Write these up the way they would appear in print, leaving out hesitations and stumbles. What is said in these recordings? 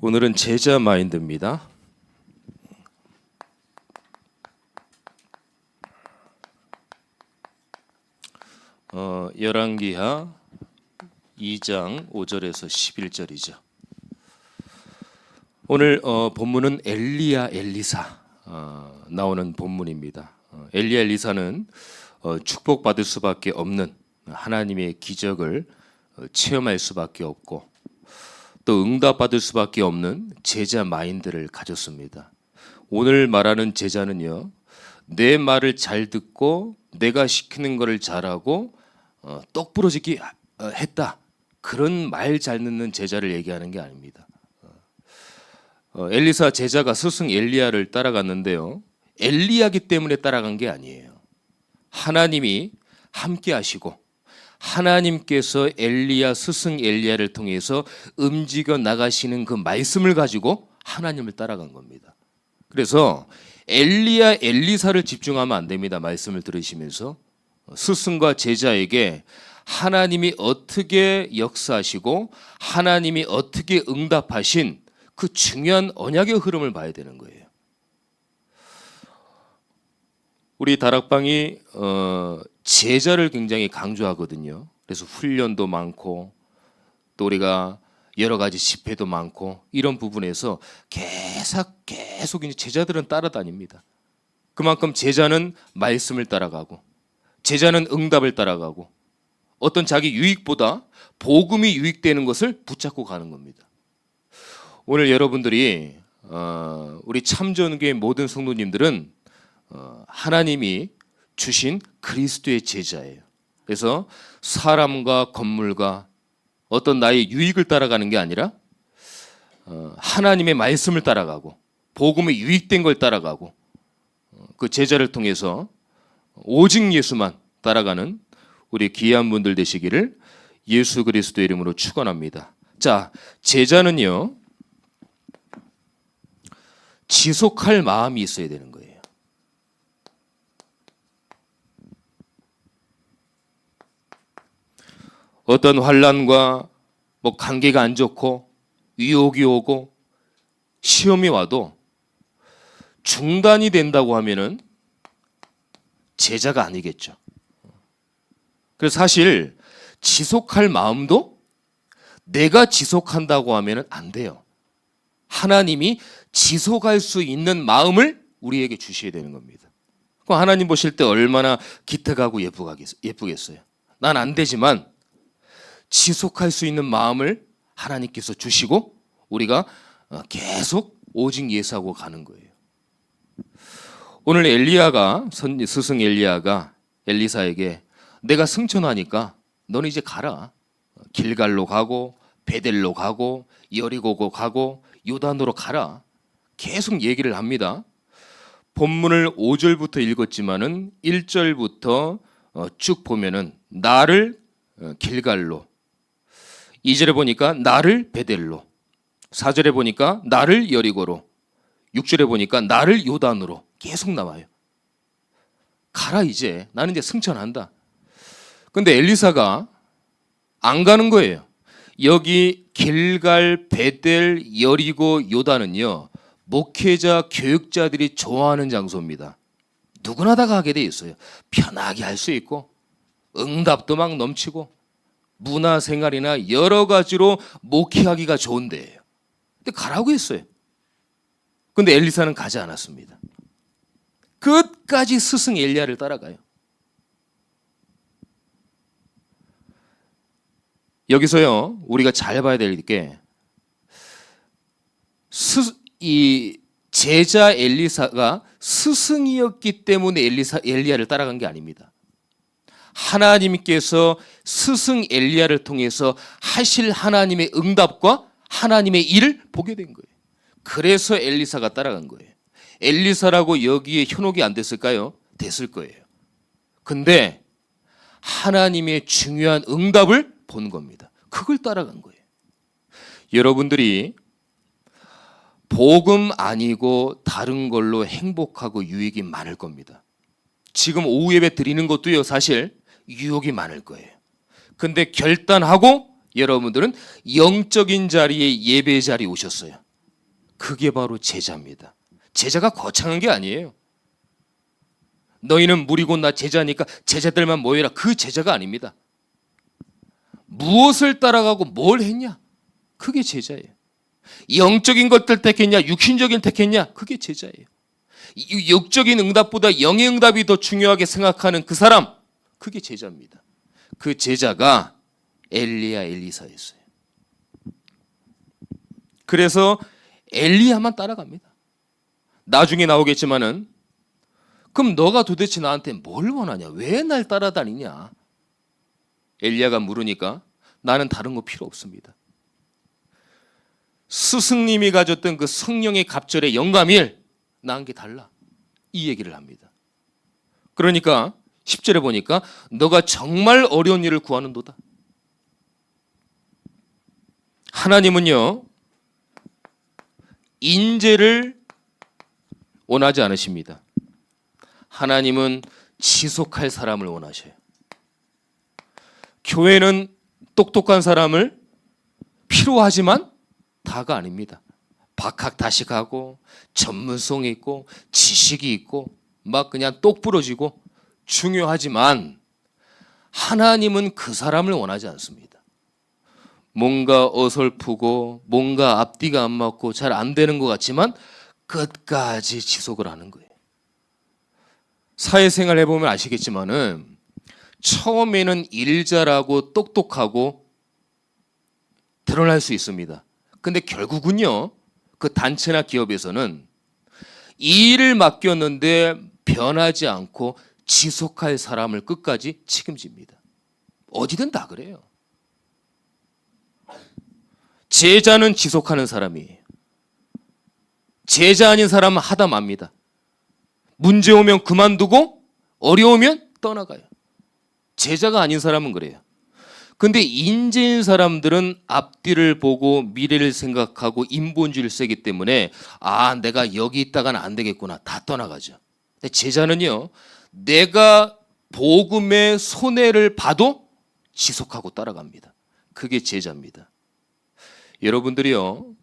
오늘은 제자 마인드입니다. 열왕기하 2장 5절에서 11절이죠. 오늘 본문은 엘리야 엘리사 나오는 본문입니다. 엘리야 엘리사는 축복받을 수밖에 없는 하나님의 기적을 체험할 수밖에 없고 또 응답받을 수밖에 없는 제자 마인드를 가졌습니다. 오늘 말하는 제자는요, 내 말을 잘 듣고 내가 시키는 것을 잘하고 똑부러지게 했다, 그런 말 잘 듣는 제자를 얘기하는 게 아닙니다. 엘리사 제자가 스승 엘리야를 따라갔는데요, 엘리야기 때문에 따라간 게 아니에요. 하나님이 함께 하시고 하나님께서 엘리야 스승 엘리야를 통해서 움직여 나가시는 그 말씀을 가지고 하나님을 따라간 겁니다. 그래서 엘리야 엘리사를 집중하면 안 됩니다. 말씀을 들으시면서 스승과 제자에게 하나님이 어떻게 역사하시고 하나님이 어떻게 응답하신 그 중요한 언약의 흐름을 봐야 되는 거예요. 우리 다락방이 제자를 굉장히 강조하거든요. 그래서 훈련도 많고 또 우리가 여러 가지 집회도 많고 이런 부분에서 계속 이제 제자들은 따라다닙니다. 그만큼 제자는 말씀을 따라가고 제자는 응답을 따라가고 어떤 자기 유익보다 복음이 유익되는 것을 붙잡고 가는 겁니다. 오늘 여러분들이 우리 참전교회 모든 성도님들은 하나님이 주신 그리스도의 제자예요. 그래서 사람과 건물과 어떤 나의 유익을 따라가는 게 아니라 하나님의 말씀을 따라가고 복음에 유익된 걸 따라가고 그 제자를 통해서 오직 예수만 따라가는 우리 귀한 분들 되시기를 예수 그리스도의 이름으로 축원합니다. 자, 제자는요, 지속할 마음이 있어야 되는 거예요. 어떤 환난과 관계가 안 좋고 유혹이 오고 시험이 와도 중단이 된다고 하면은 제자가 아니겠죠. 그래서 사실 지속할 마음도 내가 지속한다고 하면은 안 돼요. 하나님이 지속할 수 있는 마음을 우리에게 주셔야 되는 겁니다. 그럼 하나님 보실 때 얼마나 기특하고 예쁘겠어요. 난 안 되지만 지속할 수 있는 마음을 하나님께서 주시고 우리가 계속 오직 예수하고 가는 거예요. 오늘 스승 엘리야가 엘리사에게 내가 승천하니까 너는 이제 가라. 길갈로 가고 베델로 가고 여리고고 가고 요단으로 가라. 계속 얘기를 합니다. 본문을 5절부터 읽었지만은 1절부터 쭉 보면은 나를 길갈로, 2절에 보니까 나를 베델로, 4절에 보니까 나를 여리고로, 6절에 보니까 나를 요단으로 계속 나와요. 가라, 이제 나는 이제 승천한다. 근데 엘리사가 안 가는 거예요. 여기 길갈, 베델, 여리고, 요단은요, 목회자, 교육자들이 좋아하는 장소입니다. 누구나 다 가게 돼 있어요. 편하게 할 수 있고 응답도 막 넘치고 문화생활이나 여러 가지로 목회하기가 좋은 데예요. 근데 가라고 했어요. 근데 엘리사는 가지 않았습니다. 끝까지 스승 엘리야를 따라가요. 여기서요, 우리가 잘 봐야 될 게 이 제자 엘리사가 스승이었기 때문에 엘리야를 따라간 게 아닙니다. 하나님께서 스승 엘리야를 통해서 하실 하나님의 응답과 하나님의 일을 보게 된 거예요. 그래서 엘리사가 따라간 거예요. 엘리사라고 여기에 현혹이 안 됐을까요? 됐을 거예요. 근데 하나님의 중요한 응답을 본 겁니다. 그걸 따라간 거예요. 여러분들이 복음 아니고 다른 걸로 행복하고 유익이 많을 겁니다. 지금 오후 예배 드리는 것도요, 사실 유혹이 많을 거예요. 근데 결단하고 여러분들은 영적인 자리에 예배 자리에 오셨어요. 그게 바로 제자입니다. 제자가 거창한 게 아니에요. 너희는 무리고 나 제자니까 제자들만 모여라. 그 제자가 아닙니다. 무엇을 따라가고 뭘 했냐? 그게 제자예요. 영적인 것들 택했냐? 육신적인 택했냐? 그게 제자예요. 육적인 응답보다 영의 응답이 더 중요하게 생각하는 그 사람, 그게 제자입니다. 그 제자가 엘리야 엘리사였어요. 그래서 엘리야만 따라갑니다. 나중에 나오겠지만은 그럼 너가 도대체 나한테 뭘 원하냐? 왜 날 따라다니냐? 엘리야가 물으니까 나는 다른 거 필요 없습니다. 스승님이 가졌던 그 성령의 갑절의 영감일 나은 게 달라. 이 얘기를 합니다. 그러니까 10절에 보니까 너가 정말 어려운 일을 구하는도다. 하나님은요 인재를 원하지 않으십니다. 하나님은 지속할 사람을 원하셔요. 교회는 똑똑한 사람을 필요하지만 다가 아닙니다. 박학다식하고 전문성이 있고 지식이 있고 막 그냥 똑 부러지고 중요하지만 하나님은 그 사람을 원하지 않습니다. 뭔가 어설프고 뭔가 앞뒤가 안 맞고 잘 안 되는 것 같지만 끝까지 지속을 하는 거예요. 사회생활 해보면 아시겠지만은 처음에는 일 잘하고 똑똑하고 드러날 수 있습니다. 근데 결국은요 그 단체나 기업에서는 이 일을 맡겼는데 변하지 않고 지속할 사람을 끝까지 책임집니다. 어디든 다 그래요. 제자는 지속하는 사람이에요. 제자 아닌 사람은 하다 맙니다. 문제 오면 그만두고 어려우면 떠나가요. 제자가 아닌 사람은 그래요. 근데 인재인 사람들은 앞뒤를 보고 미래를 생각하고 인본주의를 쓰기 때문에 내가 여기 있다가는 안 되겠구나 다 떠나가죠. 근데 제자는요 내가 복음의 손해를 봐도 지속하고 따라갑니다. 그게 제자입니다. 여러분들이요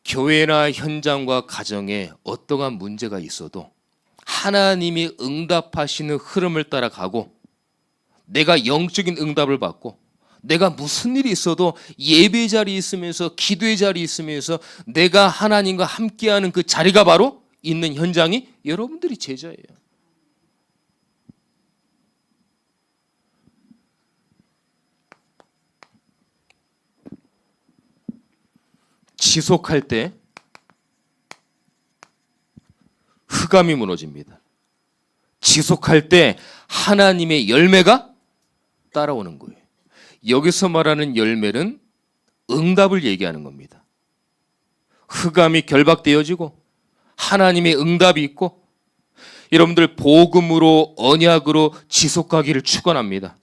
교회나 현장과 가정에 어떠한 문제가 있어도 하나님이 응답하시는 흐름을 따라가고 내가 영적인 응답을 받고 내가 무슨 일이 있어도 예배 자리에 있으면서 기도의 자리에 있으면서 내가 하나님과 함께하는 그 자리가 바로 있는 현장이 여러분들이 제자예요. 지속할 때 흑암이 무너집니다. 지속할 때 하나님의 열매가 따라오는 거예요. 여기서 말하는 열매는 응답을 얘기하는 겁니다. 흑암이 결박되어지고 하나님의 응답이 있고 여러분들 복음으로 언약으로 지속하기를 축원합니다.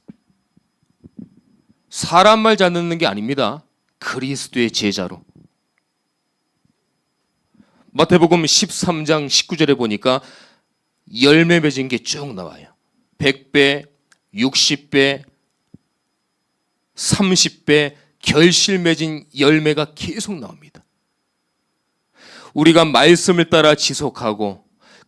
사람 말 잘 듣는 게 아닙니다. 그리스도의 제자로. 마태복음 13장 19절에 보니까 열매 맺은 게 쭉 나와요. 100배, 60배, 30배 결실 맺은 열매가 계속 나옵니다. 우리가 말씀을 따라 지속하고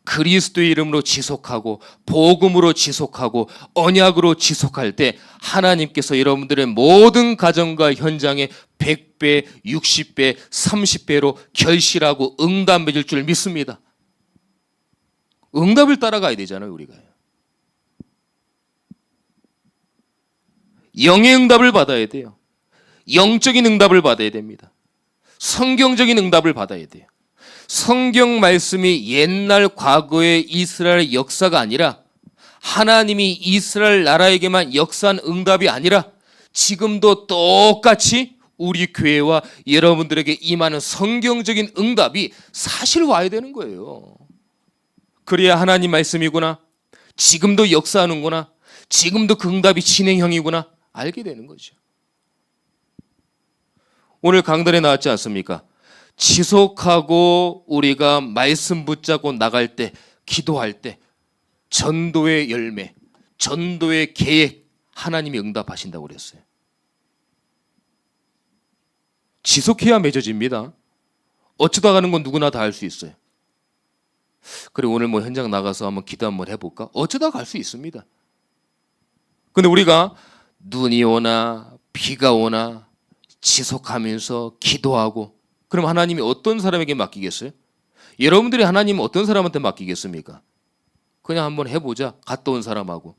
그리스도의 이름으로 지속하고 복음으로 지속하고 언약으로 지속할 때 하나님께서 여러분들의 모든 가정과 현장에 100배, 60배, 30배로 결실하고 응답 맺을 줄 믿습니다. 응답을 따라가야 되잖아요, 우리가. 영의 응답을 받아야 돼요. 영적인 응답을 받아야 됩니다. 성경적인 응답을 받아야 돼요. 성경 말씀이 옛날 과거의 이스라엘의 역사가 아니라 하나님이 이스라엘 나라에게만 역사한 응답이 아니라 지금도 똑같이 우리 교회와 여러분들에게 임하는 성경적인 응답이 사실 와야 되는 거예요. 그래야 하나님 말씀이구나. 지금도 역사하는구나. 지금도 그 응답이 진행형이구나. 알게 되는 거죠. 오늘 강단에 나왔지 않습니까? 지속하고 우리가 말씀 붙잡고 나갈 때, 기도할 때 전도의 열매, 전도의 계획 하나님이 응답하신다고 그랬어요. 지속해야 맺어집니다. 어쩌다 가는 건 누구나 다 할 수 있어요. 그래 오늘 뭐 현장 나가서 한번 기도 한번 해볼까? 어쩌다 갈 수 있습니다. 근데 우리가 눈이 오나 비가 오나 지속하면서 기도하고 그럼 하나님이 어떤 사람에게 맡기겠어요? 여러분들이 하나님 어떤 사람한테 맡기겠습니까? 그냥 한번 해보자. 갔다 온 사람하고.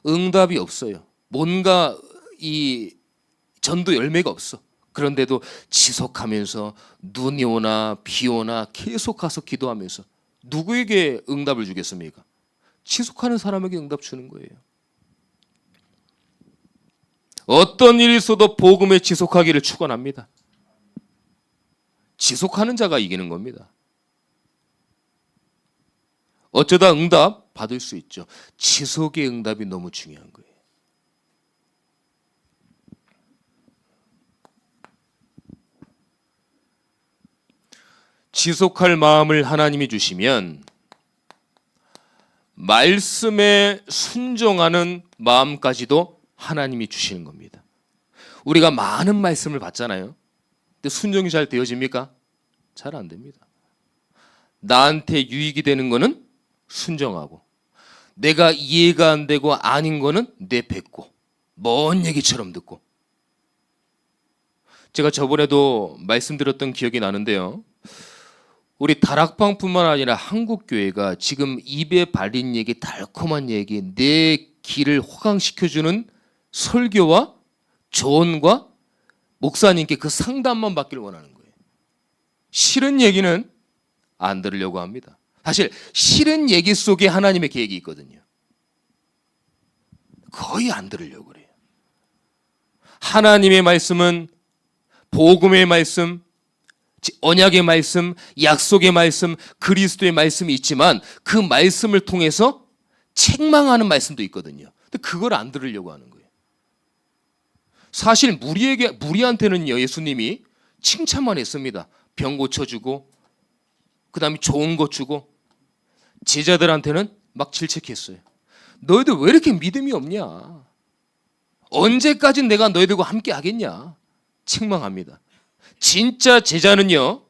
응답이 없어요. 뭔가 이 전도 열매가 없어. 그런데도 지속하면서 눈이 오나 비 오나 계속 가서 기도하면서 누구에게 응답을 주겠습니까? 지속하는 사람에게 응답 주는 거예요. 어떤 일이 있어도 복음에 지속하기를 축원합니다. 지속하는 자가 이기는 겁니다. 어쩌다 응답 받을 수 있죠. 지속의 응답이 너무 중요한 거예요. 지속할 마음을 하나님이 주시면 말씀에 순종하는 마음까지도 하나님이 주시는 겁니다. 우리가 많은 말씀을 받잖아요. 근데 순종이 잘 되어집니까? 잘 안 됩니다. 나한테 유익이 되는 거는 순종하고 내가 이해가 안 되고 아닌 거는 내뱉고 먼 얘기처럼 듣고. 제가 저번에도 말씀드렸던 기억이 나는데요. 우리 다락방뿐만 아니라 한국교회가 지금 입에 발린 얘기, 달콤한 얘기, 내 길을 호강시켜주는 설교와 조언과 목사님께 그 상담만 받기를 원하는 거예요. 싫은 얘기는 안 들으려고 합니다. 사실 싫은 얘기 속에 하나님의 계획이 있거든요. 거의 안 들으려고 그래요. 하나님의 말씀은 복음의 말씀, 언약의 말씀, 약속의 말씀, 그리스도의 말씀이 있지만 그 말씀을 통해서 책망하는 말씀도 있거든요. 근데 그걸 안 들으려고 하는 거예요. 사실 무리한테는요, 예수님이 칭찬만 했습니다. 병 고쳐주고 그 다음에 좋은 거 주고. 제자들한테는 막 질책했어요. 너희들 왜 이렇게 믿음이 없냐? 언제까지 내가 너희들과 함께 하겠냐? 책망합니다. 진짜 제자는요,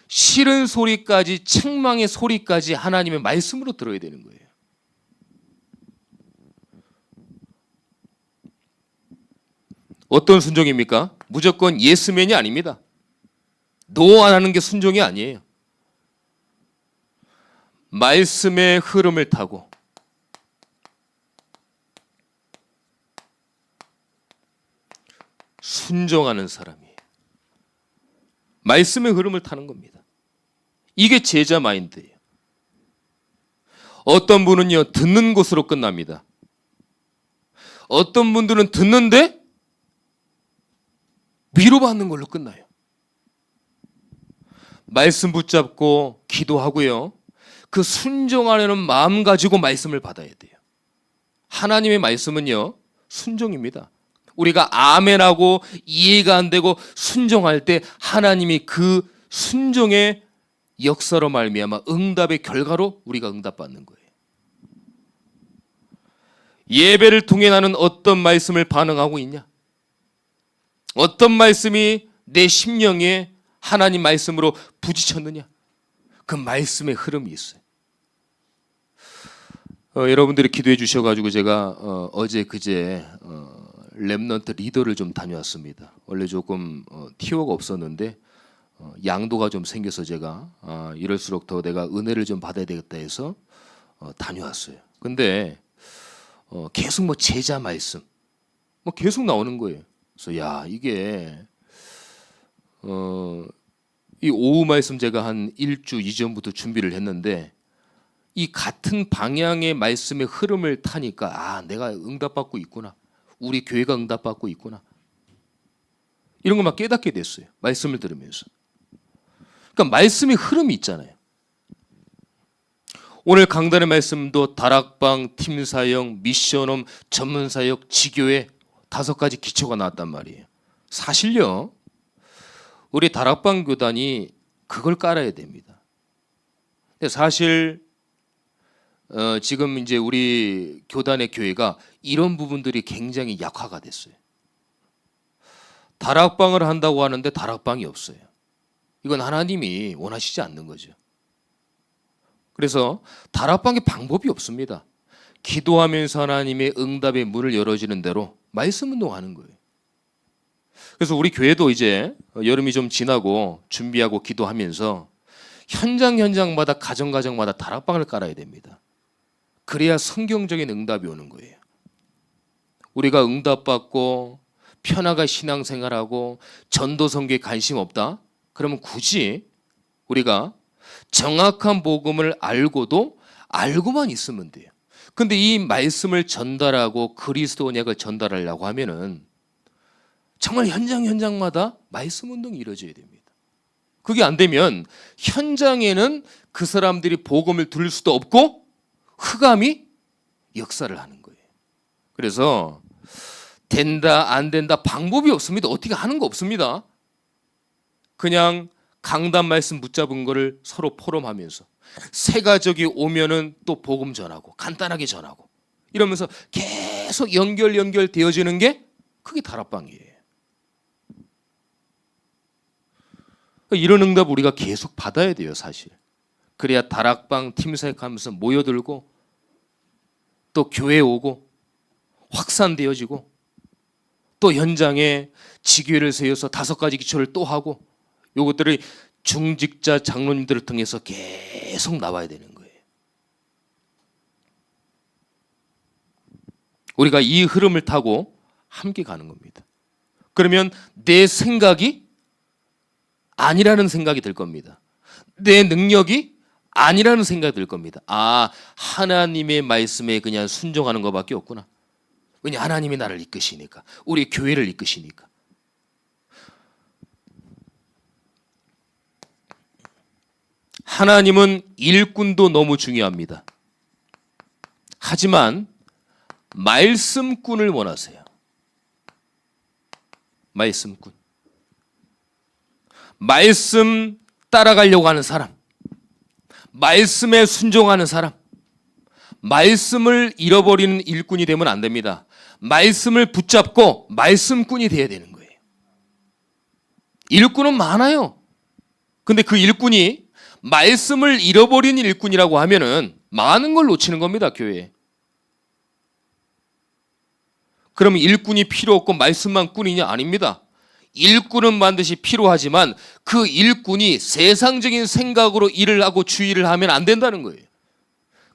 싫은 소리까지, 책망의 소리까지 하나님의 말씀으로 들어야 되는 거예요. 어떤 순종입니까? 무조건 예스맨이 아닙니다. 노 안 하는 게 순종이 아니에요. 말씀의 흐름을 타고 순종하는 사람이에요. 말씀의 흐름을 타는 겁니다. 이게 제자 마인드예요. 어떤 분은요, 듣는 것으로 끝납니다. 어떤 분들은 듣는데 위로받는 걸로 끝나요. 말씀 붙잡고 기도하고요. 그 순종하려는 마음 가지고 말씀을 받아야 돼요. 하나님의 말씀은요, 순종입니다. 우리가 아멘하고 이해가 안 되고 순종할 때 하나님이 그 순종의 역사로 말미암아 응답의 결과로 우리가 응답받는 거예요. 예배를 통해 나는 어떤 말씀을 반응하고 있냐? 어떤 말씀이 내 심령에 하나님 말씀으로 부딪혔느냐? 그 말씀의 흐름이 있어요. 여러분들이 기도해 주셔가지고 제가 어제 그제 렘넌트 리더를 좀 다녀왔습니다. 원래 조금 티오가 없었는데 양도가 좀 생겨서 제가 이럴수록 더 내가 은혜를 좀 받아야 되겠다 해서 다녀왔어요. 근데 계속 뭐 제자 말씀 뭐 계속 나오는 거예요. 그래서 야 이게 이 오후 말씀 제가 한 일주 이전부터 준비를 했는데 이 같은 방향의 말씀의 흐름을 타니까 내가 응답받고 있구나. 우리 교회가 응답받고 있구나. 이런 걸 막 깨닫게 됐어요. 말씀을 들으면서. 그러니까 말씀의 흐름이 있잖아요. 오늘 강단의 말씀도 다락방, 팀사역, 미션홈, 전문사역, 지교회 5가지 기초가 나왔단 말이에요. 사실요. 우리 다락방 교단이 그걸 깔아야 됩니다. 근데 사실 지금 이제 우리 교단의 교회가 이런 부분들이 굉장히 약화가 됐어요. 다락방을 한다고 하는데 다락방이 없어요. 이건 하나님이 원하시지 않는 거죠. 그래서 다락방에 방법이 없습니다. 기도하면서 하나님의 응답의 문을 열어주는 대로 말씀 운동하는 거예요. 그래서 우리 교회도 이제 여름이 좀 지나고 준비하고 기도하면서 현장마다 가정마다 다락방을 깔아야 됩니다. 그래야 성경적인 응답이 오는 거예요. 우리가 응답받고 편하게 신앙생활하고 전도 선교에 관심 없다? 그러면 굳이 우리가 정확한 복음을 알고만 있으면 돼요. 근데 이 말씀을 전달하고 그리스도 언약을 전달하려고 하면은 정말 현장마다 말씀 운동이 이루어져야 됩니다. 그게 안 되면 현장에는 그 사람들이 복음을 들을 수도 없고 흑암이 역사를 하는 거예요. 그래서 된다 안 된다 방법이 없습니다. 어떻게 하는 거 없습니다. 그냥 강단 말씀 붙잡은 거를 서로 포럼하면서 새 가족이 오면은 또 복음 전하고 간단하게 전하고 이러면서 계속 연결되어지는 게 그게 다락방이에요. 이런 응답 우리가 계속 받아야 돼요, 사실. 그래야 다락방 팀사역하면서 모여들고 또 교회 오고 확산되어지고 또 현장에 지교회를 세워서 5가지 기초를 또 하고 요것들이 중직자 장로님들을 통해서 계속 나와야 되는 거예요. 우리가 이 흐름을 타고 함께 가는 겁니다. 그러면 내 생각이 아니라는 생각이 들 겁니다. 내 능력이 아니라는 생각이 들 겁니다. 아, 하나님의 말씀에 그냥 순종하는 것밖에 없구나. 왜냐, 하나님이 나를 이끄시니까, 우리 교회를 이끄시니까. 하나님은 일꾼도 너무 중요합니다. 하지만 말씀꾼을 원하세요. 말씀꾼. 말씀 따라가려고 하는 사람, 말씀에 순종하는 사람, 말씀을 잃어버리는 일꾼이 되면 안 됩니다. 말씀을 붙잡고 말씀꾼이 돼야 되는 거예요. 일꾼은 많아요. 근데 그 일꾼이 말씀을 잃어버리는 일꾼이라고 하면은 많은 걸 놓치는 겁니다, 교회에. 그러면 일꾼이 필요 없고 말씀만 꾼이냐? 아닙니다. 일꾼은 반드시 필요하지만 그 일꾼이 세상적인 생각으로 일을 하고 주의를 하면 안 된다는 거예요.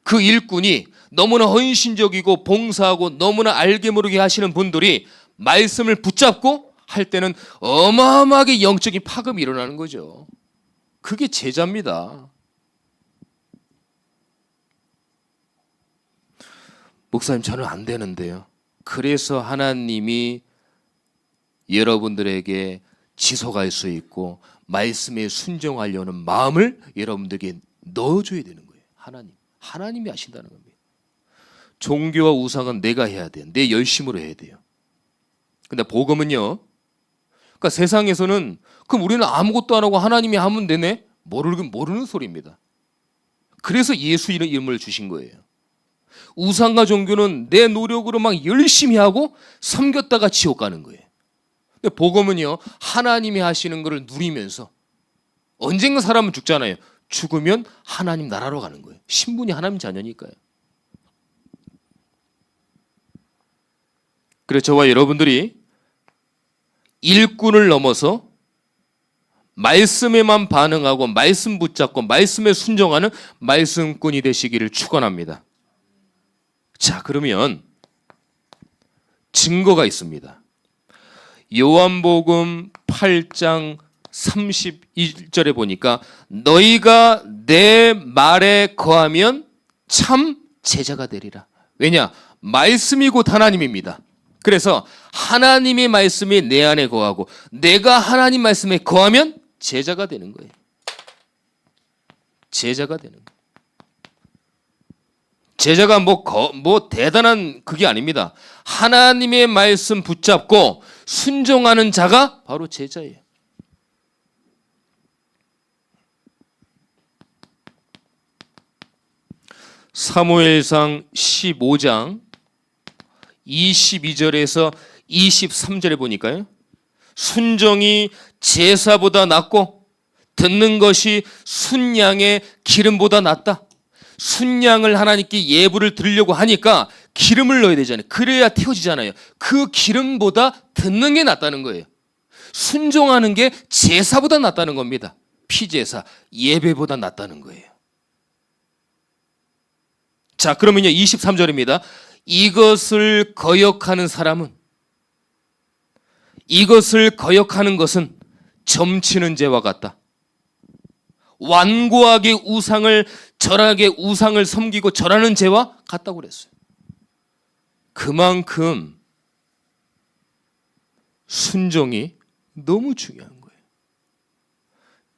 그 일꾼이 너무나 헌신적이고 봉사하고 너무나 알게 모르게 하시는 분들이 말씀을 붙잡고 할 때는 어마어마하게 영적인 파급이 일어나는 거죠. 그게 제자입니다. 목사님, 저는 안 되는데요. 그래서 하나님이 여러분들에게 지속할 수 있고 말씀에 순종하려는 마음을 여러분들에게 넣어줘야 되는 거예요. 하나님이 하신다는 겁니다. 종교와 우상은 내가 해야 돼요. 내 열심으로 해야 돼요. 근데 복음은요, 그러니까 세상에서는 그럼 우리는 아무것도 안 하고 하나님이 하면 되네? 모르는 소리입니다. 그래서 예수 이름을 주신 거예요. 우상과 종교는 내 노력으로 막 열심히 하고 섬겼다가 지옥 가는 거예요. 근데 복음은요, 하나님이 하시는 것을 누리면서 언젠가 사람은 죽잖아요. 죽으면 하나님 나라로 가는 거예요. 신분이 하나님 자녀니까요. 그래서 저와 여러분들이 일꾼을 넘어서 말씀에만 반응하고 말씀 붙잡고 말씀에 순종하는 말씀꾼이 되시기를 축원합니다. 자, 그러면 증거가 있습니다. 요한복음 8장 31절에 보니까 너희가 내 말에 거하면 참 제자가 되리라. 왜냐? 말씀이 곧 하나님입니다. 그래서 하나님의 말씀이 내 안에 거하고 내가 하나님 말씀에 거하면 제자가 되는 거예요. 제자가 되는 거예요. 제자가 뭐 대단한 그게 아닙니다. 하나님의 말씀 붙잡고 순종하는 자가 바로 제자예요. 사무엘상 15장 22절에서 23절에 보니까요. 순종이 제사보다 낫고 듣는 것이 순양의 기름보다 낫다. 순양을 하나님께 예물을 드리려고 하니까 기름을 넣어야 되잖아요. 그래야 태워지잖아요. 그 기름보다 듣는 게 낫다는 거예요. 순종하는 게 제사보다 낫다는 겁니다. 피제사, 예배보다 낫다는 거예요. 자, 그러면요 23절입니다. 이것을 거역하는 사람은, 이것을 거역하는 것은 점치는 죄와 같다. 완고하게 우상을 절하게 우상을 섬기고 절하는 죄와 같다고 그랬어요. 그만큼 순종이 너무 중요한 거예요.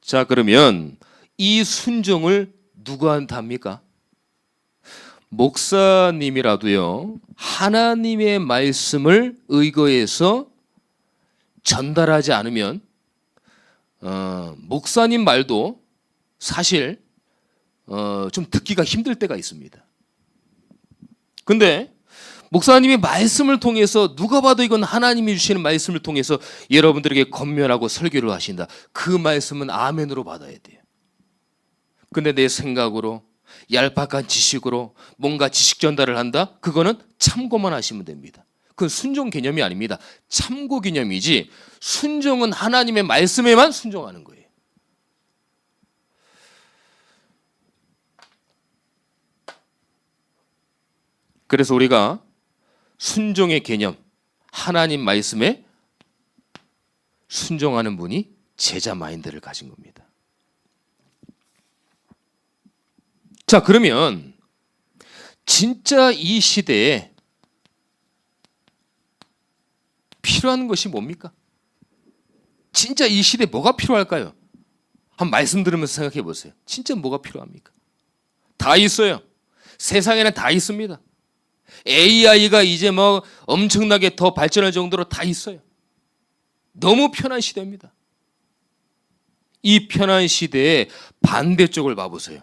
자, 그러면 이 순종을 누구한테 합니까? 목사님이라도요, 하나님의 말씀을 의거해서 전달하지 않으면 목사님 말도 사실 좀 듣기가 힘들 때가 있습니다. 근데 목사님이 말씀을 통해서 누가 봐도 이건 하나님이 주시는 말씀을 통해서 여러분들에게 권면하고 설교를 하신다. 그 말씀은 아멘으로 받아야 돼요. 근데 내 생각으로 얄팍한 지식으로 뭔가 지식 전달을 한다? 그거는 참고만 하시면 됩니다. 그건 순종 개념이 아닙니다. 참고 개념이지 순종은 하나님의 말씀에만 순종하는 거예요. 그래서 우리가 순종의 개념, 하나님 말씀에 순종하는 분이 제자 마인드를 가진 겁니다. 자, 그러면 진짜 이 시대에 필요한 것이 뭡니까? 진짜 이 시대에 뭐가 필요할까요? 한 말씀 들으면서 생각해 보세요. 진짜 뭐가 필요합니까? 다 있어요. 세상에는 다 있습니다. AI가 이제 뭐 엄청나게 더 발전할 정도로 다 있어요. 너무 편한 시대입니다. 이 편한 시대의 반대쪽을 봐보세요.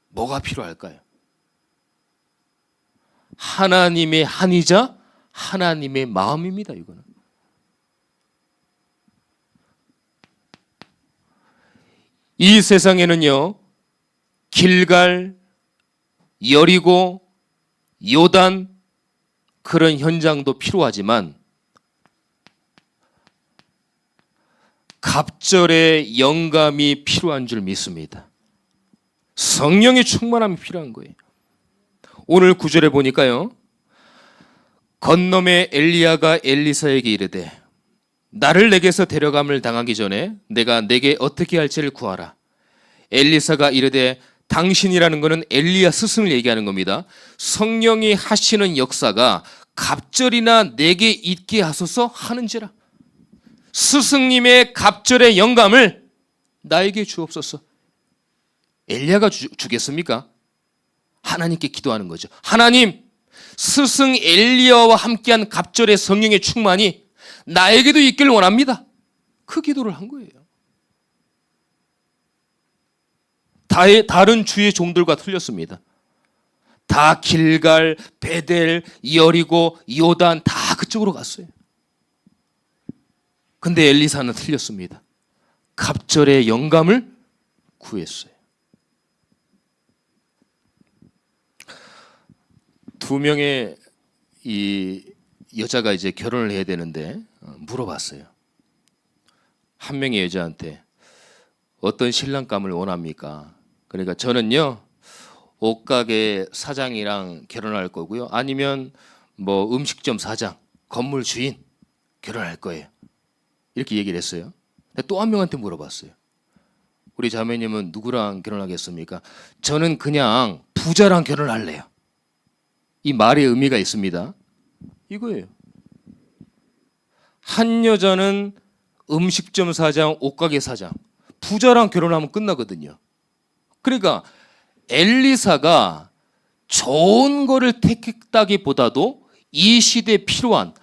뭐가 필요할까요? 하나님의 한이자 하나님의 마음입니다. 이거는. 이 세상에는요, 길갈, 여리고, 요단 그런 현장도 필요하지만 갑절의 영감이 필요한 줄 믿습니다. 성령의 충만함이 필요한 거예요. 오늘 9절에 보니까요, 건너매 엘리야가 엘리사에게 이르되 나를 내게서 데려감을 당하기 전에 내가 내게 어떻게 할지를 구하라. 엘리사가 이르되, 당신이라는 것은 엘리야 스승을 얘기하는 겁니다. 성령이 하시는 역사가 갑절이나 내게 있게 하소서 하는지라. 스승님의 갑절의 영감을 나에게 주옵소서. 엘리야가 주겠습니까? 하나님께 기도하는 거죠. 하나님, 스승 엘리야와 함께한 갑절의 성령의 충만이 나에게도 있기를 원합니다. 그 기도를 한 거예요. 다른 주의 종들과 틀렸습니다. 다 길갈, 베델, 여리고, 요단 다 그쪽으로 갔어요. 근데 엘리사는 틀렸습니다. 갑절의 영감을 구했어요. 두 명의 이 여자가 이제 결혼을 해야 되는데 물어봤어요. 한 명의 여자한테 어떤 신랑감을 원합니까? 그러니까 저는요, 옷가게 사장이랑 결혼할 거고요. 아니면 뭐 음식점 사장, 건물 주인 결혼할 거예요. 이렇게 얘기를 했어요. 또 한 명한테 물어봤어요. 우리 자매님은 누구랑 결혼하겠습니까? 저는 그냥 부자랑 결혼할래요. 이 말의 의미가 있습니다. 이거예요. 한 여자는 음식점 사장, 옷가게 사장, 부자랑 결혼하면 끝나거든요. 그러니까 엘리사가 좋은 거를 택했다기보다도 이 시대에 필요한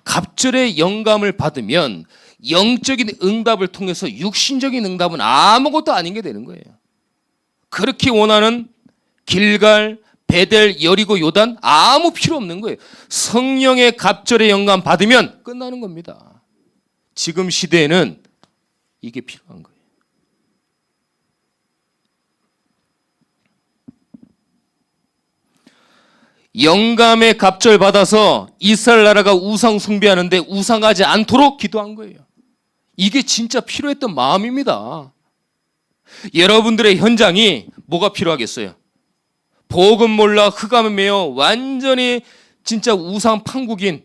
갑절의 영감을 받으면 영적인 응답을 통해서 육신적인 응답은 아무것도 아닌 게 되는 거예요. 그렇게 원하는 길갈, 베델, 여리고, 요단 아무 필요 없는 거예요. 성령의 갑절의 영감 받으면 끝나는 겁니다. 지금 시대에는 이게 필요한 거예요. 영감의 갑절 받아서 이스라엘 나라가 우상 숭배하는데 우상하지 않도록 기도한 거예요. 이게 진짜 필요했던 마음입니다. 여러분들의 현장이 뭐가 필요하겠어요? 복음 몰라 흑암에 매여 완전히 진짜 우상 판국인,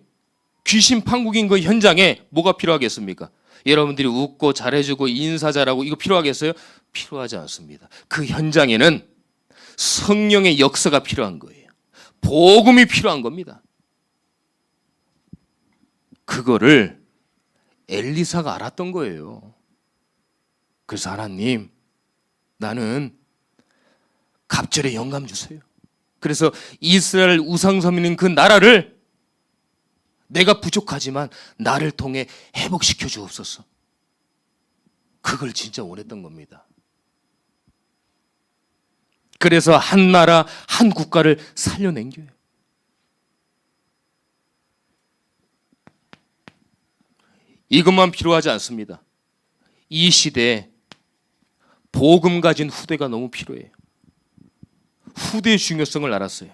귀신 판국인 그 현장에 뭐가 필요하겠습니까? 여러분들이 웃고 잘해주고 인사 잘하고 이거 필요하겠어요? 필요하지 않습니다. 그 현장에는 성령의 역사가 필요한 거예요. 복음이 필요한 겁니다. 그거를 엘리사가 알았던 거예요. 그래서 하나님, 나는 갑절에 영감 주세요. 그래서 이스라엘 우상 섬기는 그 나라를 내가 부족하지만 나를 통해 회복시켜 주옵소서. 그걸 진짜 원했던 겁니다. 그래서 한 나라, 한 국가를 살려낸 거예요. 이것만 필요하지 않습니다. 이 시대에 복음 가진 후대가 너무 필요해요. 후대의 중요성을 알았어요.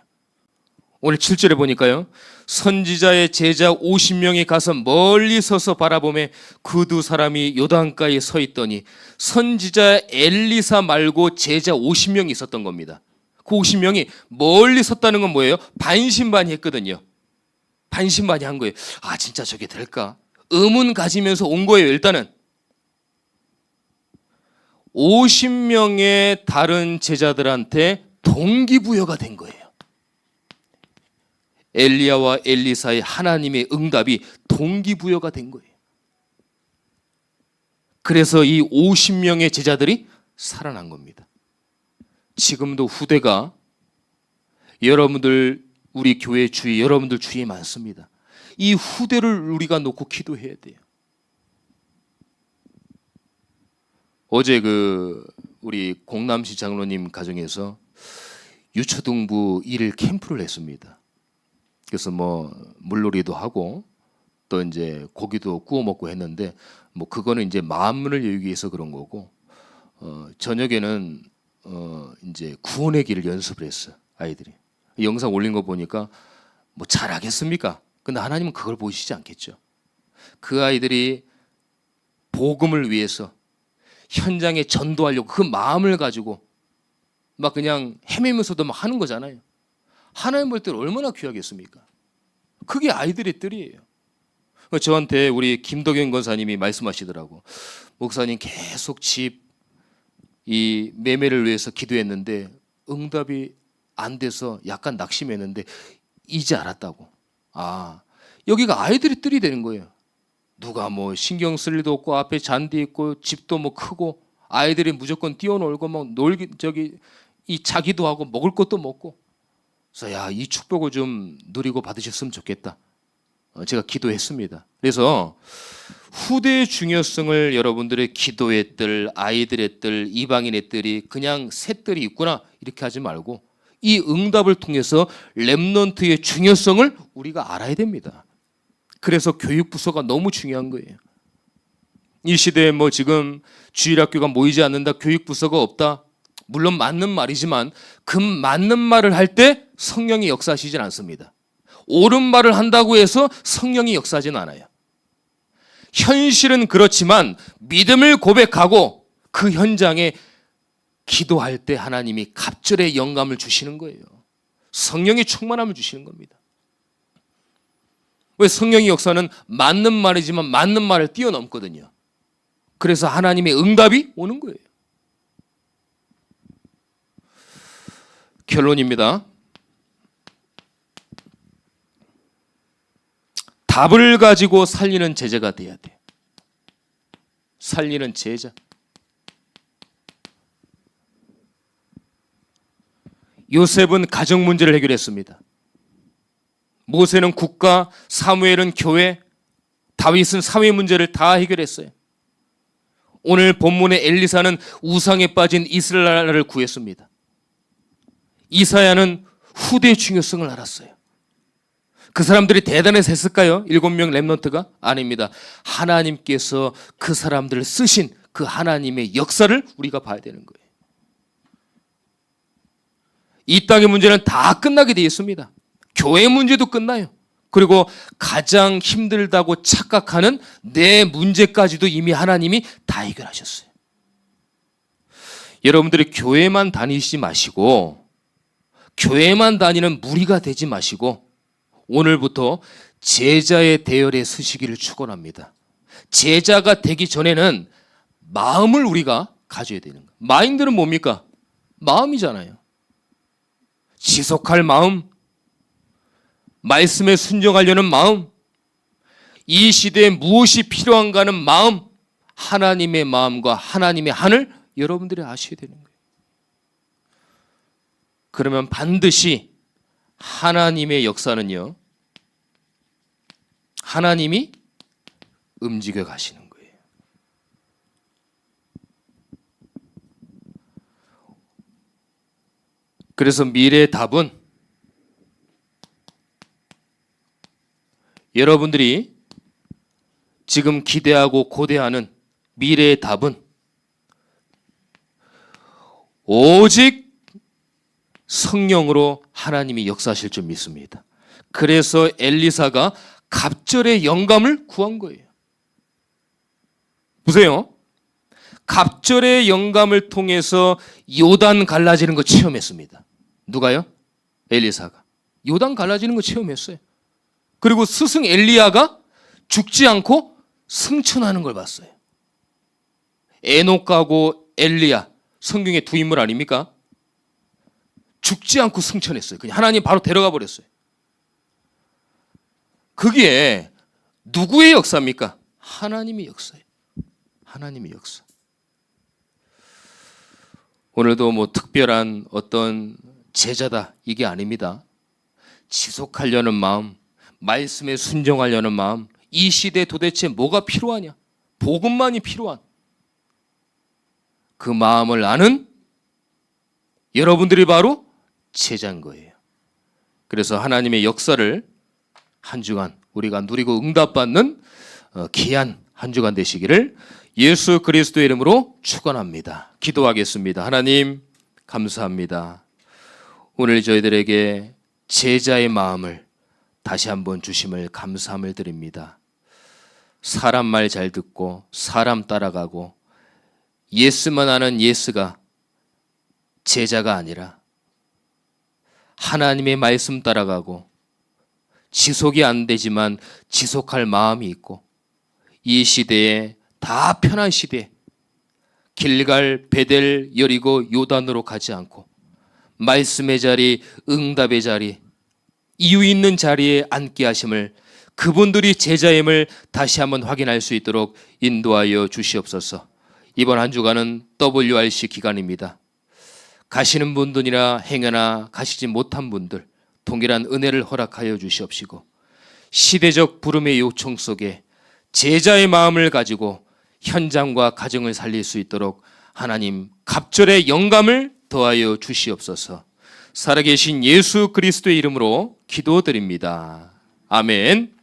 오늘 7절에 보니까요. 선지자의 제자 50명이 가서 멀리 서서 바라보매 그 두 사람이 요단가에 서 있더니 선지자 엘리사 말고 제자 50명이 있었던 겁니다. 그 50명이 멀리 섰다는 건 뭐예요? 반신반의했거든요. 반신반의한 거예요. 아, 진짜 저게 될까? 의문 가지면서 온 거예요. 일단은 50명의 다른 제자들한테 동기부여가 된 거예요. 엘리야와 엘리사의 하나님의 응답이 동기부여가 된 거예요. 그래서 이 50명의 제자들이 살아난 겁니다. 지금도 후대가 여러분들, 우리 교회 주위, 여러분들 주위에 많습니다. 이 후대를 우리가 놓고 기도해야 돼요. 어제 우리 공남시 장로님 가정에서 유초등부 1일 캠프를 했습니다. 그래서 물놀이도 하고 또 이제 고기도 구워 먹고 했는데 그거는 이제 마음을 열기 위해서 그런 거고, 저녁에는 이제 구원의 길을 연습을 했어요. 아이들이 영상 올린 거 보니까 잘하겠습니까? 근데 하나님은 그걸 보시지 않겠죠. 그 아이들이 복음을 위해서 현장에 전도하려고 그 마음을 가지고 막 그냥 헤매면서도 막 하는 거잖아요. 하나님 볼 때는 얼마나 귀하겠습니까? 그게 아이들의 뜰이에요. 저한테 우리 김덕현 권사님이 말씀하시더라고. 목사님 계속 집 이 매매를 위해서 기도했는데 응답이 안 돼서 약간 낙심했는데 이제 알았다고. 아, 여기가 아이들의 뜰이 되는 거예요. 누가 신경 쓸 일도 없고 앞에 잔디 있고 집도 크고 아이들이 무조건 뛰어놀고 이 자기도 하고 먹을 것도 먹고. 그래서 이 축복을 좀 누리고 받으셨으면 좋겠다. 제가 기도했습니다. 그래서 후대의 중요성을 여러분들의 기도의 뜰, 아이들의 뜰, 이방인의 뜰이 그냥 새 뜰이 있구나 이렇게 하지 말고 이 응답을 통해서 렘넌트의 중요성을 우리가 알아야 됩니다. 그래서 교육부서가 너무 중요한 거예요. 이 시대에 지금 주일학교가 모이지 않는다, 교육부서가 없다. 물론 맞는 말이지만 그 맞는 말을 할 때 성령이 역사하시진 않습니다. 옳은 말을 한다고 해서 성령이 역사하진 않아요. 현실은 그렇지만 믿음을 고백하고 그 현장에 기도할 때 하나님이 갑절의 영감을 주시는 거예요. 성령의 충만함을 주시는 겁니다. 왜? 성령의 역사는 맞는 말이지만 맞는 말을 뛰어넘거든요. 그래서 하나님의 응답이 오는 거예요. 결론입니다. 답을 가지고 살리는 제자가 돼야 돼요. 살리는 제자. 요셉은 가정 문제를 해결했습니다. 모세는 국가, 사무엘은 교회, 다윗은 사회 문제를 다 해결했어요. 오늘 본문의 엘리사는 우상에 빠진 이스라엘 나라를 구했습니다. 이사야는 후대의 중요성을 알았어요. 그 사람들이 대단해서 했을까요? 7명 렘넌트가? 아닙니다. 하나님께서 그 사람들을 쓰신 그 하나님의 역사를 우리가 봐야 되는 거예요. 이 땅의 문제는 다 끝나게 되어 있습니다. 교회 문제도 끝나요. 그리고 가장 힘들다고 착각하는 내 문제까지도 이미 하나님이 다 해결하셨어요. 여러분들이 교회만 다니지 마시고, 교회만 다니는 무리가 되지 마시고, 오늘부터 제자의 대열에 서시기를 축원합니다. 제자가 되기 전에는 마음을 우리가 가져야 되는 거예요. 마인드는 뭡니까? 마음이잖아요. 지속할 마음, 말씀에 순종하려는 마음, 이 시대에 무엇이 필요한가는 마음, 하나님의 마음과 하나님의 하늘, 여러분들이 아셔야 되는 거예요. 그러면 반드시 하나님의 역사는요, 하나님이 움직여 가시는 거예요. 그래서 미래의 답은 여러분들이 지금 기대하고 고대하는 미래의 답은 오직 성령으로 하나님이 역사하실 줄 믿습니다. 그래서 엘리사가 갑절의 영감을 구한 거예요. 보세요. 갑절의 영감을 통해서 요단 갈라지는 거 체험했습니다. 누가요? 엘리사가. 요단 갈라지는 거 체험했어요. 그리고 스승 엘리야가 죽지 않고 승천하는 걸 봤어요. 에녹하고 엘리야, 성경의 두 인물 아닙니까? 죽지 않고 승천했어요. 그냥 하나님 바로 데려가 버렸어요. 그게 누구의 역사입니까? 하나님의 역사예요. 하나님의 역사. 오늘도 뭐 특별한 어떤 제자다 이게 아닙니다. 지속하려는 마음, 말씀에 순종하려는 마음, 이 시대에 도대체 뭐가 필요하냐? 복음만이 필요한 그 마음을 아는 여러분들이 바로 제자인 거예요. 그래서 하나님의 역사를 한 주간 우리가 누리고 응답받는 귀한 한 주간 되시기를 예수 그리스도의 이름으로 축원합니다. 기도하겠습니다. 하나님 감사합니다. 오늘 저희들에게 제자의 마음을 다시 한번 주심을 감사함을 드립니다. 사람 말 잘 듣고 사람 따라가고 예스만 하는 예스가 제자가 아니라 하나님의 말씀 따라가고 지속이 안 되지만 지속할 마음이 있고 이 시대에 다 편한 시대 길갈, 베델, 여리고, 요단으로 가지 않고 말씀의 자리, 응답의 자리, 이유 있는 자리에 앉게 하심을 그분들이 제자임을 다시 한번 확인할 수 있도록 인도하여 주시옵소서. 이번 한 주간은 WRC 기간입니다. 가시는 분들이나 행여나 가시지 못한 분들 동일한 은혜를 허락하여 주시옵시고 시대적 부름의 요청 속에 제자의 마음을 가지고 현장과 가정을 살릴 수 있도록 하나님 갑절의 영감을 더하여 주시옵소서. 살아계신 예수 그리스도의 이름으로 기도드립니다. 아멘.